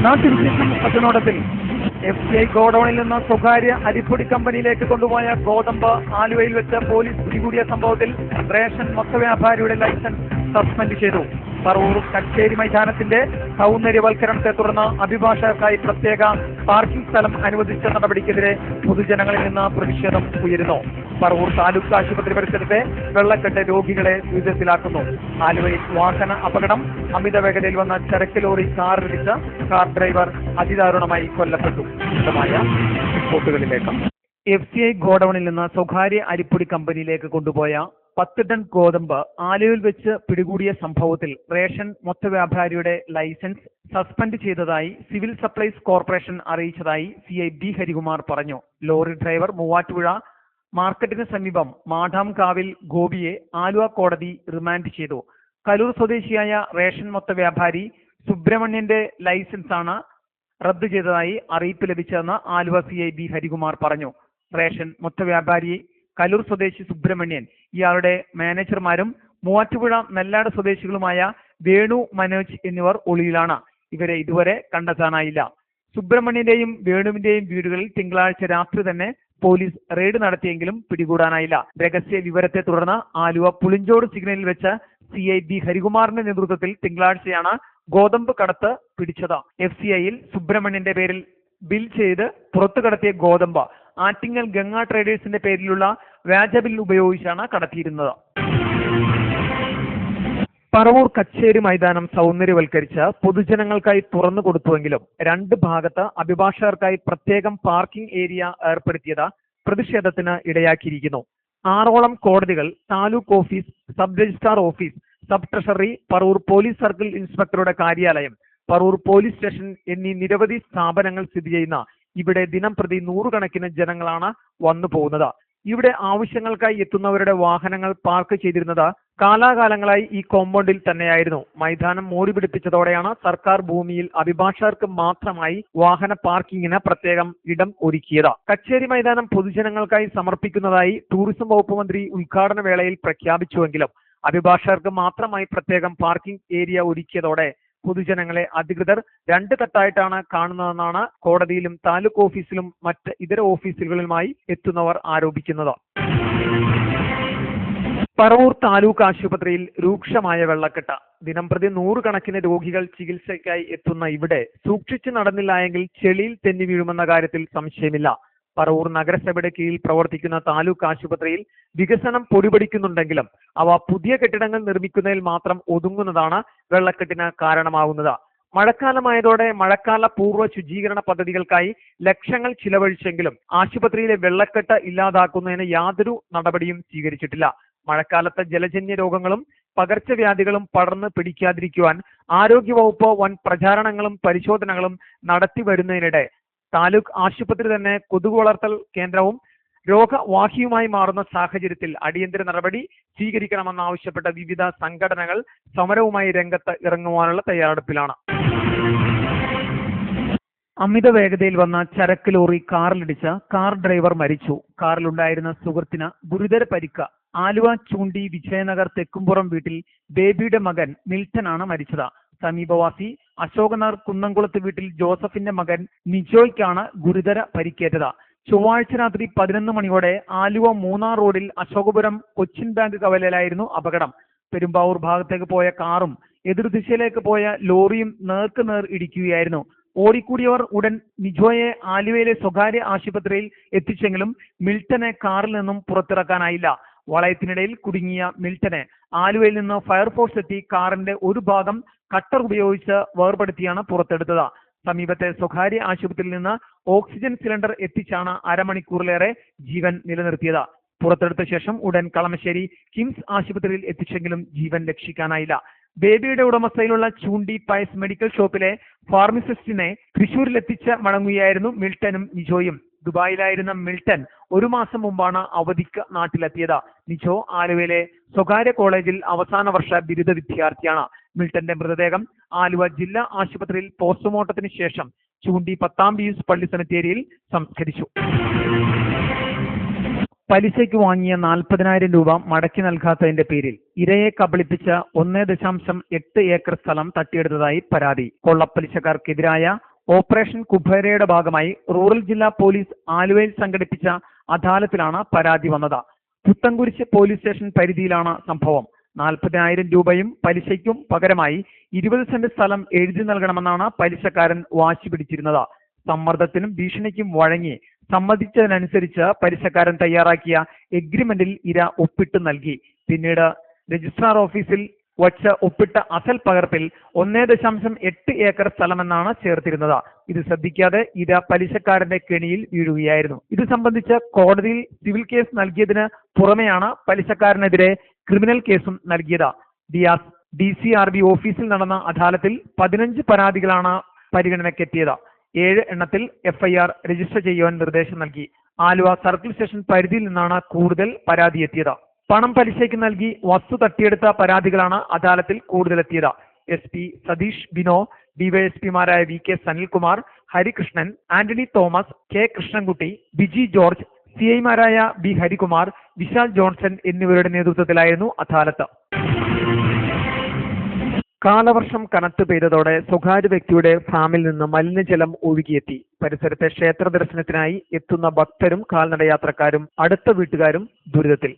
നാട്ടുവിശേഷം പത്തനോടത്തിൽ FCI ഗോഡൌണിൽ നിന്ന് സ്വകാര്യ അരിപ്പൊടി കമ്പനിയിലേക്ക് കൊണ്ടുപോയ ഗോതമ്പ് ആലുവയിൽ വെച്ച് പോലീസ് പിടികൂടിയ സംഭവത്തിൽ റേഷൻ മൊത്തവ്യാപാരിയുടെ ലൈസൻസ് സസ്പെൻഡ് ചെയ്തു. പറവൂർ കച്ചേരി മൈതാനത്തിന്റെ സൗന്ദര്യവൽക്കരണത്തെ തുടർന്ന് അഭിഭാഷകർക്കായി പ്രത്യേക പാർക്കിംഗ് സ്ഥലം അനുവദിച്ച നടപടിക്കെതിരെ പൊതുജനങ്ങളിൽ നിന്ന് പ്രതിഷേധം ഉയരുന്നു. പറവൂർ താലൂക്ക് ആശുപത്രി പരിസരത്തെ വെള്ളക്കെട്ട് രോഗികളെ ദുരിതത്തിലാക്കുന്നു. ആലുവയിൽ വാഹന അപകടം. അമിത വേഗതയിൽ വന്ന ചരക്ക് ലോറി കാറിടിച്ച് കാർ ഡ്രൈവർ അതിദാരുണമായി കൊല്ലപ്പെട്ടു. വിശദമായ റിപ്പോർട്ടുകളിലേക്ക്. FCI ഗോഡൌണിൽ നിന്ന് സ്വകാര്യ അരിപ്പൊടി കമ്പനിയിലേക്ക് കൊണ്ടുപോയ 10 ടൺ ഗോതമ്പ് ആലുവയിൽ വെച്ച് പിടികൂടിയ സംഭവത്തിൽ റേഷൻ മൊത്തവ്യാപാരിയുടെ ലൈസൻസ് സസ്പെൻഡ് ചെയ്തതായി സിവിൽ സപ്ലൈസ് കോർപ്പറേഷൻ അറിയിച്ചതായി CI B ഹരികുമാർ പറഞ്ഞു. ലോറി ഡ്രൈവർ മൂവാറ്റുപുഴ മാർക്കറ്റിന് സമീപം മാഠാംകാവിൽ ഗോപിയെ ആലുവ കോടതി റിമാൻഡ് ചെയ്തു. കലൂർ സ്വദേശിയായ റേഷൻ മൊത്തവ്യാപാരി സുബ്രഹ്മണ്യന്റെ ലൈസൻസാണ് റദ്ദു ചെയ്തതായി അറിയിപ്പ് ലഭിച്ചതെന്ന് ആലുവ CI B ഹരികുമാർ പറഞ്ഞു. റേഷൻ മൊത്തവ്യാപാരി കലൂർ സ്വദേശി സുബ്രഹ്മണ്യൻ, ഇയാളുടെ മാനേജർമാരും മൂവാറ്റുപുഴ നെല്ലാട് സ്വദേശികളുമായ വേണു, മനോജ് എന്നിവർ ഒളിയിലാണ്. ഇവരെ ഇതുവരെ കണ്ടെത്താനായില്ല. സുബ്രഹ്മണ്യന്റെയും വേണുവിന്റെയും വീടുകളിൽ തിങ്കളാഴ്ച രാത്രി തന്നെ പോലീസ് റെയ്ഡ് നടത്തിയെങ്കിലും പിടികൂടാനായില്ല. രഹസ്യ വിവരത്തെ തുടർന്ന് ആലുവ പുളിഞ്ചോട് സിഗ്നലിൽ വെച്ച് CI B ഹരികുമാറിന്റെ നേതൃത്വത്തിൽ തിങ്കളാഴ്ചയാണ് ഗോതമ്പ് കടത്ത് പിടിച്ചത്. FCIയിൽ സുബ്രഹ്മണ്യന്റെ പേരിൽ ബിൽ ചെയ്ത് പുറത്തു കടത്തിയ ഗോതമ്പ് ആറ്റിങ്ങൽ ഗംഗ ട്രേഡേഴ്സിന്റെ പേരിലുള്ള വ്യാജ ബിൽ ഉപയോഗിച്ചാണ് കടത്തിയിരുന്നത്. പറവൂർ കച്ചേരി മൈതാനം സൗന്ദര്യവൽക്കരിച്ച് പൊതുജനങ്ങൾക്കായി തുറന്നു കൊടുത്തുവെങ്കിലും 2 ഭാഗത്ത് അഭിഭാഷകർക്കായി പ്രത്യേകം പാർക്കിംഗ് ഏരിയ ഏർപ്പെടുത്തിയത് പ്രതിഷേധത്തിന് ഇടയാക്കിയിരിക്കുന്നു. 6ഓളം കോടതികൾ, taluk office, sub registrar office, sub treasury, Paravur police circle ഇൻസ്പെക്ടറുടെ കാര്യാലയം, പറവൂർ പോലീസ് സ്റ്റേഷൻ എന്നീ നിരവധി സ്ഥാപനങ്ങൾ സ്ഥിതി ചെയ്യുന്ന ഇവിടെ ദിനം പ്രതി 100 കണക്കിന് ജനങ്ങളാണ് വന്നു പോകുന്നത്. ഇവിടെ ആവശ്യങ്ങൾക്കായി എത്തുന്നവരുടെ വാഹനങ്ങൾ പാർക്ക് ചെയ്തിരുന്നത് കാലാകാലങ്ങളായി ഈ കോമ്പൗണ്ടിൽ തന്നെയായിരുന്നു. മൈതാനം മോടി പിടിപ്പിച്ചതോടെയാണ് സർക്കാർ ഭൂമിയിൽ അഭിഭാഷകർക്ക് മാത്രമായി വാഹന പാർക്കിങ്ങിന് പ്രത്യേകം ഇടം ഒരുക്കിയത്. കച്ചേരി മൈതാനം പൊതുജനങ്ങൾക്കായി സമർപ്പിക്കുന്നതായി ടൂറിസം വകുപ്പ് മന്ത്രി ഉദ്ഘാടന വേളയിൽ പ്രഖ്യാപിച്ചുവെങ്കിലും അഭിഭാഷകർക്ക് മാത്രമായി പ്രത്യേകം പാർക്കിംഗ് ഏരിയ ഒരുക്കിയതോടെ പൊതുജനങ്ങളെ അധികൃതർ 2 തട്ടായിട്ടാണ് കാണുന്നതെന്നാണ് കോടതിയിലും താലൂക്ക് ഓഫീസിലും മറ്റ് ഇതര ഓഫീസുകളിലുമായി എത്തുന്നവർ ആരോപിക്കുന്നത്. പറവൂർ താലൂക്ക് ആശുപത്രിയിൽ രൂക്ഷമായ വെള്ളക്കെട്ട്. ദിനംപ്രതി 100 കണക്കിന് രോഗികൾ ചികിത്സയ്ക്കായി എത്തുന്ന ഇവിടെ സൂക്ഷിച്ചു നടന്നില്ലായെങ്കിൽ ചെളിയിൽ തെന്നി വീഴുമെന്ന കാര്യത്തിൽ സംശയമില്ല. പറവൂർ നഗരസഭയുടെ കീഴിൽ പ്രവർത്തിക്കുന്ന താലൂക്ക് ആശുപത്രിയിൽ വികസനം പൊടിപൊടിക്കുന്നുണ്ടെങ്കിലും അവ പുതിയ കെട്ടിടങ്ങൾ നിർമ്മിക്കുന്നതിൽ മാത്രം ഒതുങ്ങുന്നതാണ് വെള്ളക്കെട്ടിന് കാരണമാകുന്നത്. മഴക്കാലമായതോടെ മഴക്കാല പൂർവ്വ ശുചീകരണ പദ്ധതികൾക്കായി ലക്ഷങ്ങൾ ചിലവഴിച്ചെങ്കിലും ആശുപത്രിയിലെ വെള്ളക്കെട്ട് ഇല്ലാതാക്കുന്നതിന് യാതൊരു നടപടിയും സ്വീകരിച്ചിട്ടില്ല. മഴക്കാലത്ത് ജലജന്യ രോഗങ്ങളും പകർച്ചവ്യാധികളും പടർന്ന് പിടിക്കാതിരിക്കുവാൻ ആരോഗ്യവകുപ്പ് വൻ പ്രചാരണങ്ങളും പരിശോധനകളും നടത്തി വരുന്നതിനിടെ താലൂക്ക് ആശുപത്രി തന്നെ കൊതുക് വളർത്തൽ കേന്ദ്രവും രോഗവാഹിയുമായി മാറുന്ന സാഹചര്യത്തിൽ അടിയന്തര നടപടി സ്വീകരിക്കണമെന്നാവശ്യപ്പെട്ട വിവിധ സംഘടനകൾ സമരവുമായി രംഗത്ത് ഇറങ്ങുവാനുള്ള തയ്യാറെടുപ്പിലാണ്. അമിത വേഗതയിൽ വന്ന ചരക്ക് ലോറി കാറിലിടിച്ച് കാർ ഡ്രൈവർ മരിച്ചു. കാറിലുണ്ടായിരുന്ന സുഹൃത്തിന് ഗുരുതര പരിക്ക്. ആലുവ ചൂണ്ടി വിജയനഗർ തെക്കുംപുറം വീട്ടിൽ ബേബിയുടെ മകൻ മിൽട്ടനാണ് മരിച്ചത്. സമീപവാസി അശോകനഗർ കുന്നംകുളത്ത് വീട്ടിൽ ജോസഫിന്റെ മകൻ നിജോയ്ക്കാണ് ഗുരുതര പരിക്കേറ്റത്. ചൊവ്വാഴ്ച രാത്രി 11 മണിയോടെ ആലുവ മൂന്നാർ റോഡിൽ അശോകപുരം കൊച്ചിൻ ബാങ്ക് കവലയിലായിരുന്നു അപകടം. പെരുമ്പാവൂർ ഭാഗത്തേക്ക് പോയ കാറും എതിർദിശയിലേക്ക് പോയ ലോറിയും നേർക്കുനേർ ഇടിക്കുകയായിരുന്നു. ഓടിക്കൂടിയവർ ഉടൻ നിജോയെ ആലുവയിലെ സ്വകാര്യ ആശുപത്രിയിൽ എത്തിച്ചെങ്കിലും മിൽട്ടനെ കാറിൽ നിന്നും പുറത്തിറക്കാനായില്ല. വളയത്തിനിടയിൽ കുടുങ്ങിയ മിൽട്ടനെ ആലുവയിൽ നിന്ന് ഫയർഫോഴ്സ് എത്തി കാറിന്റെ ഒരു ഭാഗം കട്ടർ ഉപയോഗിച്ച് വേർപെടുത്തിയാണ് പുറത്തെടുത്തത്. സമീപത്തെ സ്വകാര്യ ആശുപത്രിയിൽ നിന്ന് ഓക്സിജൻ സിലിണ്ടർ എത്തിച്ചാണ് അരമണിക്കൂറിലേറെ ജീവൻ നിലനിർത്തിയത്. പുറത്തെടുത്ത ശേഷം ഉടൻ കളമശ്ശേരി കിംസ് ആശുപത്രിയിൽ എത്തിച്ചെങ്കിലും ജീവൻ രക്ഷിക്കാനായില്ല. ബേബിയുടെ ഉടമസ്ഥയിലുള്ള ചൂണ്ടി പയസ് മെഡിക്കൽ ഷോപ്പിലെ ഫാർമസിസ്റ്റിനെ തൃശൂരിലെത്തിച്ച് മടങ്ങുകയായിരുന്നു മിൽട്ടനും നിജോയും. ദുബായിലായിരുന്ന മിൽട്ടൺ 1 മാസം മുമ്പാണ് അവധിക്ക് നാട്ടിലെത്തിയത്. നിജോ ആലുവയിലെ സ്വകാര്യ കോളേജിൽ അവസാന വർഷ ബിരുദ വിദ്യാർത്ഥിയാണ്. മിൽട്ടന്റെ മൃതദേഹം ആലുവ ജില്ലാ ആശുപത്രിയിൽ പോസ്റ്റ്മോർട്ടത്തിന് ശേഷം ചൂണ്ടി 10ാം പീസ് പള്ളി സെമിത്തേരിയിൽ സംസ്കരിച്ചു. പലിശയ്ക്ക് വാങ്ങിയ 40,000 രൂപ മടക്കി നൽകാത്തതിന്റെ പേരിൽ ഇരയെ കബളിപ്പിച്ച് 1.8 ഏക്കർ സ്ഥലം തട്ടിയെടുത്തതായി പരാതി. കൊള്ളപ്പലിശക്കാർക്കെതിരായ ഓപ്പറേഷൻ കുബേരയുടെ ഭാഗമായി റൂറൽ ജില്ലാ പോലീസ് ആലുവയിൽ സംഘടിപ്പിച്ച അദാലത്തിലാണ് പരാതി വന്നത്. പുത്തൻകുരിശ് പോലീസ് സ്റ്റേഷൻ പരിധിയിലാണ് സംഭവം. 40,000 രൂപയും പലിശയ്ക്കും പകരമായി 20 സെന്റ് സ്ഥലം എഴുതി നൽകണമെന്നാണ് പലിശക്കാരൻ വാശി പിടിച്ചിരുന്നത്. സമ്മർദ്ദത്തിനും ഭീഷണിക്കും വഴങ്ങി സമ്മതിച്ചതിനനുസരിച്ച് പലിശക്കാരൻ തയ്യാറാക്കിയ എഗ്രിമെന്റിൽ ഇര ഒപ്പിട്ട് നൽകി. പിന്നീട് രജിസ്ട്രാർ ഓഫീസിൽ വച്ച് ഒപ്പിട്ട അസൽ പകർപ്പിൽ 1.8 ഏക്കർ സ്ഥലമെന്നാണ് ചേർത്തിരുന്നത്. ഇത് ശ്രദ്ധിക്കാതെ ഇര പലിശക്കാരന്റെ കെണിയിൽ വീഴുകയായിരുന്നു. ഇത് സംബന്ധിച്ച് കോടതിയിൽ സിവിൽ കേസ് നൽകിയതിന് പുറമെയാണ് പലിശക്കാരനെതിരെ ക്രിമിനൽ കേസും നൽകിയത്. ഡിയാസ് DCRB ഓഫീസിൽ നടന്ന അദാലത്തിൽ 15 പരാതികളാണ് പരിഗണനയ്ക്കെത്തിയത്. 7 എണ്ണത്തിൽ FIR രജിസ്റ്റർ ചെയ്യുവാൻ നിർദ്ദേശം നൽകി. ആലുവ സർക്കിൾ സ്റ്റേഷൻ പരിധിയിൽ നിന്നാണ് കൂടുതൽ പരാതി എത്തിയത്. പണം പലിശയ്ക്ക് നൽകി വസ്തു തട്ടിയെടുത്ത പരാതികളാണ് അദാലത്തിൽ കൂടുതലെത്തിയത്. SP സതീഷ് ബിനോ, DYSPമാരായ VK സനിൽകുമാർ, ഹരികൃഷ്ണൻ, ആന്റണി തോമസ്, K കൃഷ്ണൻകുട്ടി, ബിജി ജോർജ്, CIമാരായ B ഹരികുമാർ, വിശാൽ ജോൺസൺ എന്നിവരുടെ നേതൃത്വത്തിലായിരുന്നു അദാലത്ത്. കാലവർഷം കനത്തു പെയ്തതോടെ സ്വകാര്യ വ്യക്തിയുടെ ഫാമിൽ നിന്ന് മലിനജലം ഒഴുകിയെത്തി. പരിസരത്തെ ക്ഷേത്ര ദർശനത്തിനായി എത്തുന്ന ഭക്തരും കാൽനടയാത്രക്കാരും അടുത്ത വീട്ടുകാരും ദുരിതത്തിൽ.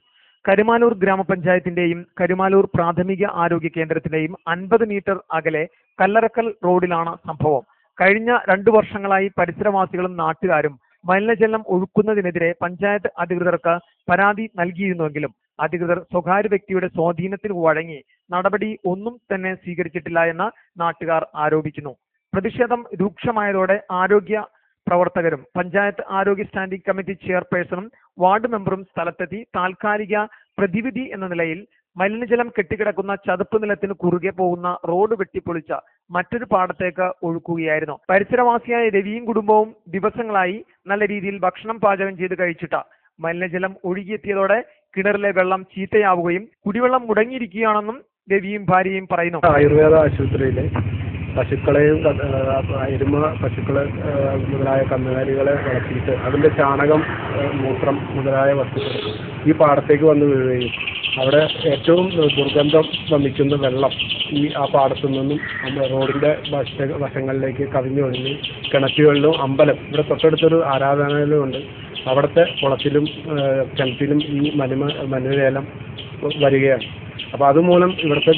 കരുമാലൂർ ഗ്രാമപഞ്ചായത്തിന്റെയും കരുമാലൂർ പ്രാഥമിക ആരോഗ്യ കേന്ദ്രത്തിന്റെയും 50 മീറ്റർ അകലെ കല്ലറക്കൽ റോഡിലാണ് സംഭവം. കഴിഞ്ഞ 2 വർഷങ്ങളായി പരിസരവാസികളും നാട്ടുകാരും മലിനജലം ഒഴുക്കുന്നതിനെതിരെ പഞ്ചായത്ത് അധികൃതർക്ക് പരാതി നൽകിയിരുന്നുവെങ്കിലും അധികൃതർ സ്വകാര്യ വ്യക്തിയുടെ സ്വാധീനത്തിന് വഴങ്ങി നടപടി ഒന്നും തന്നെ സ്വീകരിച്ചിട്ടില്ല എന്ന് നാട്ടുകാർ ആരോപിക്കുന്നു. പ്രതിഷേധം രൂക്ഷമായതോടെ ആരോഗ്യ പ്രവർത്തകരും പഞ്ചായത്ത് ആരോഗ്യ സ്റ്റാൻഡിംഗ് കമ്മിറ്റി ചെയർപേഴ്സണും വാർഡ് മെമ്പറും സ്ഥലത്തെത്തി താൽക്കാലിക പ്രതിവിധി എന്ന നിലയിൽ മലിനജലം കെട്ടിക്കിടക്കുന്ന ചതുപ്പ് നിലത്തിന് കുറുകെ പോകുന്ന റോഡ് വെട്ടിപ്പൊളിച്ച മറ്റൊരു പാടത്തേക്ക് ഒഴുക്കുകയായിരുന്നു. പരിസരവാസിയായ രവിയും കുടുംബവും ദിവസങ്ങളായി നല്ല രീതിയിൽ ഭക്ഷണം പാചകം ചെയ്ത് കഴിച്ചിട്ട് മലിനജലം ഒഴുകിയെത്തിയതോടെ കിണറിലെ വെള്ളം ചീത്തയാവുകയും കുടിവെള്ളം മുടങ്ങിയിരിക്കുകയാണെന്നും രവിയും ഭാര്യയും പറയുന്നു. ആയുർവേദ ആശുപത്രിയിലെ പശുക്കളെയും എരുമ പശുക്കളെ മുതലായ കന്നുകാലികളെ വളർത്തിയിട്ട് അതിന്റെ ചാണകം, മൂത്രം മുതലായ വസ്തുക്കൾ ഈ പാടത്തേക്ക് വന്ന് വീഴുകയും അവിടെ ഏറ്റവും ദുർഗന്ധം വമിക്കുന്ന വെള്ളം ആ പാടത്തു നിന്നും റോഡിന്റെ വശങ്ങളിലേക്ക് കവിഞ്ഞൊഴുകി കിണറ്റുകളിലും അമ്പലം ഇവിടെ തൊട്ടടുത്തൊരു ആരാധനാലയമുണ്ട്. അവിടുത്തെ കുളത്തിലും കിണറ്റിലും ഈ മലിനജലം വരികയാണ്. അപ്പോൾ അതുമൂലം ഇവിടുത്തെ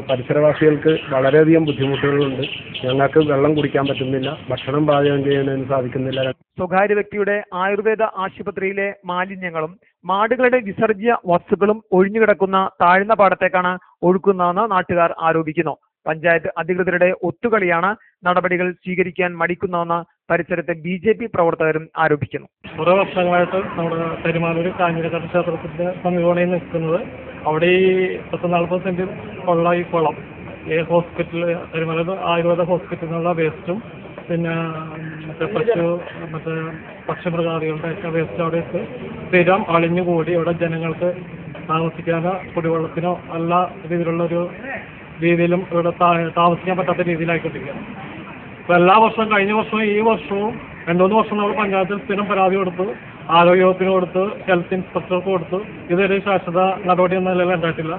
പരിസരവാസികൾക്ക് വളരെയധികം ബുദ്ധിമുട്ടുകളുണ്ട്. ഞങ്ങൾക്ക് വെള്ളം കുടിക്കാൻ പറ്റുന്നില്ല, ഭക്ഷണം പാചകം ചെയ്യാനും സാധിക്കുന്നില്ല. സ്വകാര്യ വ്യക്തിയുടെ ആയുർവേദ ആശുപത്രിയിലെ മാലിന്യങ്ങളും മാടുകളുടെ വിസർജ്യ വസ്തുക്കളും ഒഴിഞ്ഞുകിടക്കുന്ന താഴ്ന്ന പാടത്തേക്കാണ് ഒഴുക്കുന്നതെന്ന് നാട്ടുകാർ ആരോപിക്കുന്നു. പഞ്ചായത്ത് അധികൃതരുടെ ഒത്തുകളിയാണ് നടപടികൾ സ്വീകരിക്കാൻ മടിക്കുന്നതെന്ന് പരിസരത്തെ BJP പ്രവർത്തകരും ആരോപിക്കുന്നു. കുറെ വർഷങ്ങളായിട്ട് നമ്മുടെ കരുമാലൂർ കാഞ്ഞിരക്കാട് ക്ഷേത്രത്തിന്റെ സമീപമാണ് നിൽക്കുന്നത്. അവിടെ ഈ 40 സെന്റ് ഉള്ള ഈ കുളം ഈ ഹോസ്പിറ്റൽ കരുമാലൂർ ആയുർവേദ ഹോസ്പിറ്റലിൽ നിന്നുള്ള വേസ്റ്റും പിന്നെ മറ്റേ പക്ഷിമൃഗാദികളുടെ ഒക്കെ വേസ്റ്റ് അവിടെ സ്ഥിരം അളിഞ്ഞുകൂടി ഇവിടെ ജനങ്ങൾക്ക് താമസിക്കാനോ കുടിവെള്ളത്തിനോ എല്ലാ രീതിയിലുള്ളൊരു രീതിയിലും ഇവിടെ താമസിക്കാൻ പറ്റാത്ത രീതിയിലായിക്കൊണ്ടിരിക്കുകയാണ്. അപ്പോൾ എല്ലാ വർഷവും കഴിഞ്ഞ വർഷവും ഈ വർഷവും 2-3 വർഷം നമ്മൾ പഞ്ചായത്തിൽ സ്ഥിരം പരാതി കൊടുത്തു, ആരോഗ്യവകുപ്പിന് കൊടുത്തു, ഹെൽത്ത് ഇൻസ്പെക്ടർക്ക് കൊടുത്തു. ഇതൊരു ശാശ്വത നടപടി എന്ന നിലയിൽ ഉണ്ടായിട്ടില്ല.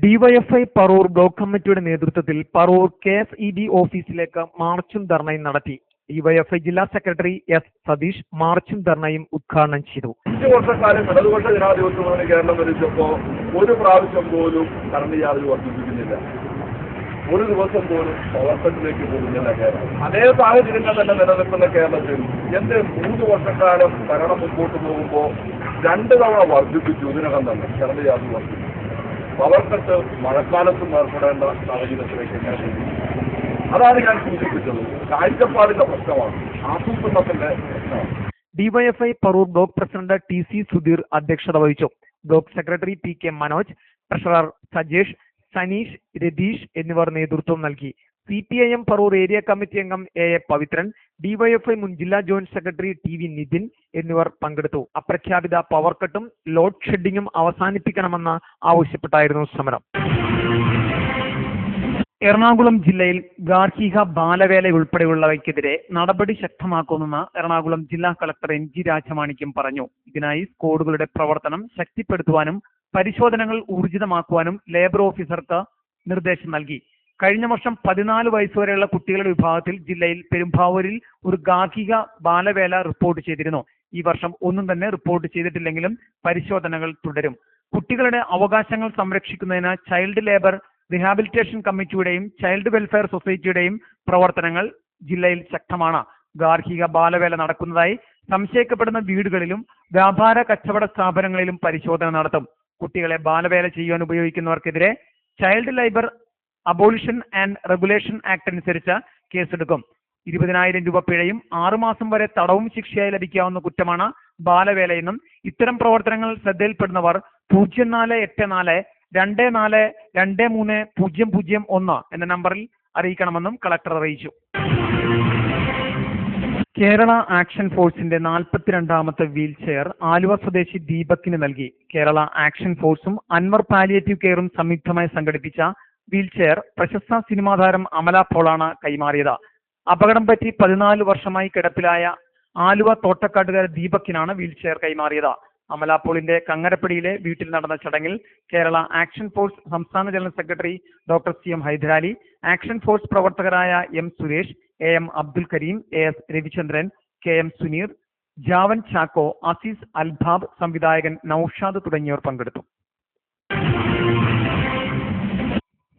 DYFI പറവൂർ ബ്ലോക്ക് കമ്മിറ്റിയുടെ നേതൃത്വത്തിൽ പറവൂർ KSEB ഓഫീസിലേക്ക് മാർച്ചും ധർണയും നടത്തി. DYFI ജില്ലാ സെക്രട്ടറി S സതീഷ് മാർച്ചും ധർണയും ഉദ്ഘാടനം ചെയ്തു. 5 വർഷക്കാലം ഇടതുപക്ഷ ജനാധിപത്യമാണ് കേരളം ഭരിച്ചപ്പോൾ ഒരു പ്രാവശ്യം പോലും കറണ്ട് ചാർജ് വർദ്ധിപ്പിക്കുന്നില്ല. ഒരു ദിവസം പോലും പവർക്കട്ടിലേക്ക് പോകുന്നില്ല കേരളം. അതേ സാഹചര്യങ്ങൾ തന്നെ നിലനിൽക്കുന്ന കേരളത്തിൽ 3 വർഷക്കാലം ഭരണം മുമ്പോട്ട് പോകുമ്പോൾ 2 തവണ വർദ്ധിപ്പിച്ചു. ഇതിനകം തന്നെ കറണ്ട് ചാർജ് വർദ്ധിപ്പിച്ചു. പവർക്കട്ട് മഴക്കാലത്തും ഏർപ്പെടേണ്ട സാഹചര്യത്തിലേക്ക് അതാണ് ഞാൻ സൂചിപ്പിച്ചത്. കാഴ്ചപ്പാടിന്റെ പ്രശ്നമാണ്, ആസൂത്രണത്തിന്റെ പ്രശ്നമാണ്. DYFI Paravur block president TC Sudheer അധ്യക്ഷത വഹിച്ചു. Block secretary PK Manoj, treasurer Sajesh, Saneesh, Ratheesh എന്നിവർ നേതൃത്വം നൽകി. CPIM പറവൂർ ഏരിയ കമ്മിറ്റി അംഗം AA പവിത്രൻ, DYFI മുൻ ജില്ലാ ജോയിന്റ് സെക്രട്ടറി TV നിതിൻ എന്നിവർ പങ്കെടുത്തു. അപ്രഖ്യാപിത പവർ കട്ടും ലോഡ് ഷെഡിങ്ങും അവസാനിപ്പിക്കണമെന്ന് ആവശ്യപ്പെട്ടായിരുന്നു സമരം. എറണാകുളം ജില്ലയിൽ ഗാർഹിക ബാലവേല ഉൾപ്പെടെയുള്ളവയ്ക്കെതിരെ നടപടി ശക്തമാക്കുമെന്ന് എറണാകുളം ജില്ലാ കളക്ടർ NG രാജമാണിക്യം പറഞ്ഞു. ഇതിനായി സ്ക്വാഡുകളുടെ പ്രവർത്തനം ശക്തിപ്പെടുത്തുവാനും പരിശോധനകൾ ഊർജിതമാക്കുവാനും ലേബർ ഓഫീസർക്ക് നിർദ്ദേശം നൽകി. കഴിഞ്ഞ വർഷം 14 വയസ്സുവരെയുള്ള കുട്ടികളുടെ വിഭാഗത്തിൽ ജില്ലയിൽ പെരുമ്പാവൂരിൽ ഒരു ഗാർഹിക ബാലവേല റിപ്പോർട്ട് ചെയ്തിരുന്നു. ഈ വർഷം ഒന്നും തന്നെ റിപ്പോർട്ട് ചെയ്തിട്ടില്ലെങ്കിലും പരിശോധനകൾ തുടരും. കുട്ടികളുടെ അവകാശങ്ങൾ സംരക്ഷിക്കുന്നതിന് ചൈൽഡ് ലേബർ റിഹാബിലിറ്റേഷൻ കമ്മിറ്റിയുടെയും ചൈൽഡ് വെൽഫെയർ സൊസൈറ്റിയുടെയും പ്രവർത്തനങ്ങൾ ജില്ലയിൽ ശക്തമാണ്. ഗാർഹിക ബാലവേല നടക്കുന്നതായി സംശയിക്കപ്പെടുന്ന വീടുകളിലും വ്യാപാര കച്ചവട സ്ഥാപനങ്ങളിലും പരിശോധന നടത്തും. കുട്ടികളെ ബാലവേല ചെയ്യാൻ ഉപയോഗിക്കുന്നവർക്കെതിരെ child labour abolition and regulation act അനുസരിച്ച് കേസെടുക്കും. 20,000 രൂപ പിഴയും 6 മാസം വരെ തടവും ശിക്ഷയായി ലഭിക്കാവുന്ന കുറ്റമാണ് ബാലവേലയെന്നും ഇത്തരം പ്രവർത്തനങ്ങൾ ശ്രദ്ധയിൽപ്പെടുന്നവർ 0484 24 23 001 എന്ന നമ്പറിൽ അറിയിക്കണമെന്നും കളക്ടർ അറിയിച്ചു. കേരള ആക്ഷൻ ഫോഴ്സിന്റെ 42ാമത്തെ വീൽ ചെയർ ആലുവ സ്വദേശി ദീപകിന് നൽകി. കേരള ആക്ഷൻ ഫോഴ്സും അൻവർ പാലിയേറ്റീവ് കെയറും സംയുക്തമായി സംഘടിപ്പിച്ച വീൽ ചെയർ പ്രശസ്ത സിനിമാ താരം അമല പോളാണ് കൈമാറിയത്. അപകടം പറ്റി 14 വർഷമായി കിടപ്പിലായ ആലുവ തോട്ടക്കാട്ടുകാര ദീപകിനാണ് വീൽ ചെയർ കൈമാറിയത്. അമല പോളിന്റെ കങ്ങരപ്പടിയിലെ വീട്ടിൽ നടന്ന ചടങ്ങിൽ കേരള ആക്ഷൻ ഫോഴ്സ് സംസ്ഥാന general secretary doctor CM Hyderali, action force പ്രവർത്തകരായ M Suresh, AM Abdul Kareem, AS Ravichandran, KM Suneer, Javan Chacko, Azeez Albab, സംവിധായകൻ നൌഷാദ് തുടങ്ങിയവർ പങ്കെടുത്തു.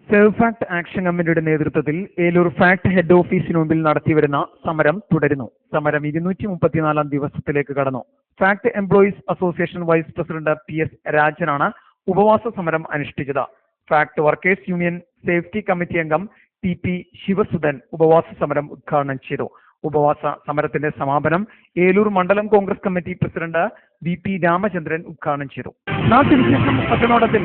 സേവ് ഫാക്ട് ആക്ഷൻ കമ്മിറ്റിയുടെ നേതൃത്വത്തിൽ ഏലൂർ ഫാക്ട് ഹെഡ് ഓഫീസിന് മുമ്പിൽ നടത്തിവരുന്ന സമരം തുടരുന്നു. സമരം 234 ദിവസത്തിലേക്ക് കടന്നു. FACT employees association vice president PS രാജനാണ് ഉപവാസ സമരം അനുഷ്ഠിച്ചത്. FACT workers union safety committee അംഗം TP ശിവസുധൻ ഉപവാസ സമരം ഉദ്ഘാടനം ചെയ്തു. ഉപവാസ സമരത്തിന്റെ സമാപനം ഏലൂർ മണ്ഡലം Congress committee president VP Ramachandran ഉദ്ഘാടനം ചെയ്തു. നാട്ടുവിശേഷം പത്തനോടത്തിൽ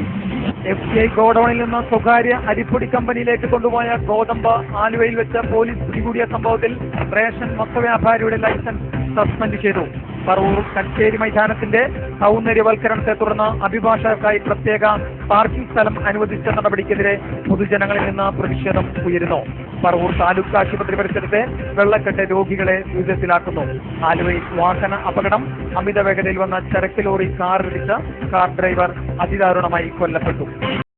FCI ഗോഡൌണിൽ നിന്ന് സ്വകാര്യ അരിപ്പൊടി കമ്പനിയിലേക്ക് കൊണ്ടുപോയ ഗോതമ്പ് ആലുവയിൽ വെച്ച് പോലീസ് പിടികൂടിയ സംഭവത്തിൽ റേഷൻ മൊത്തവ്യാപാരിയുടെ ലൈസൻസ് സസ്പെൻഡ് ചെയ്തു. പറവൂർ കച്ചേരി മൈതാനത്തിന്റെ സൗന്ദര്യവൽക്കരണത്തെ തുടർന്ന് അഭിഭാഷകർക്കായി പ്രത്യേക പാർക്കിംഗ് സ്ഥലം അനുവദിച്ച നടപടിക്കെതിരെ പൊതുജനങ്ങളിൽ നിന്ന് പ്രതിഷേധം ഉയരുന്നു. പറവൂർ താലൂക്ക് ആശുപത്രി പരിസരത്തെ വെള്ളക്കെട്ട് രോഗികളെ ദുരിതത്തിലാക്കുന്നു. ആലുവയിൽ വാഹന അപകടം. അമിത വേഗതയിൽ വന്ന ചരക്ക് ലോറി കാറിടിച്ച് കാർ ഡ്രൈവർ അതിദാരുണമായി കൊല്ലപ്പെട്ടു.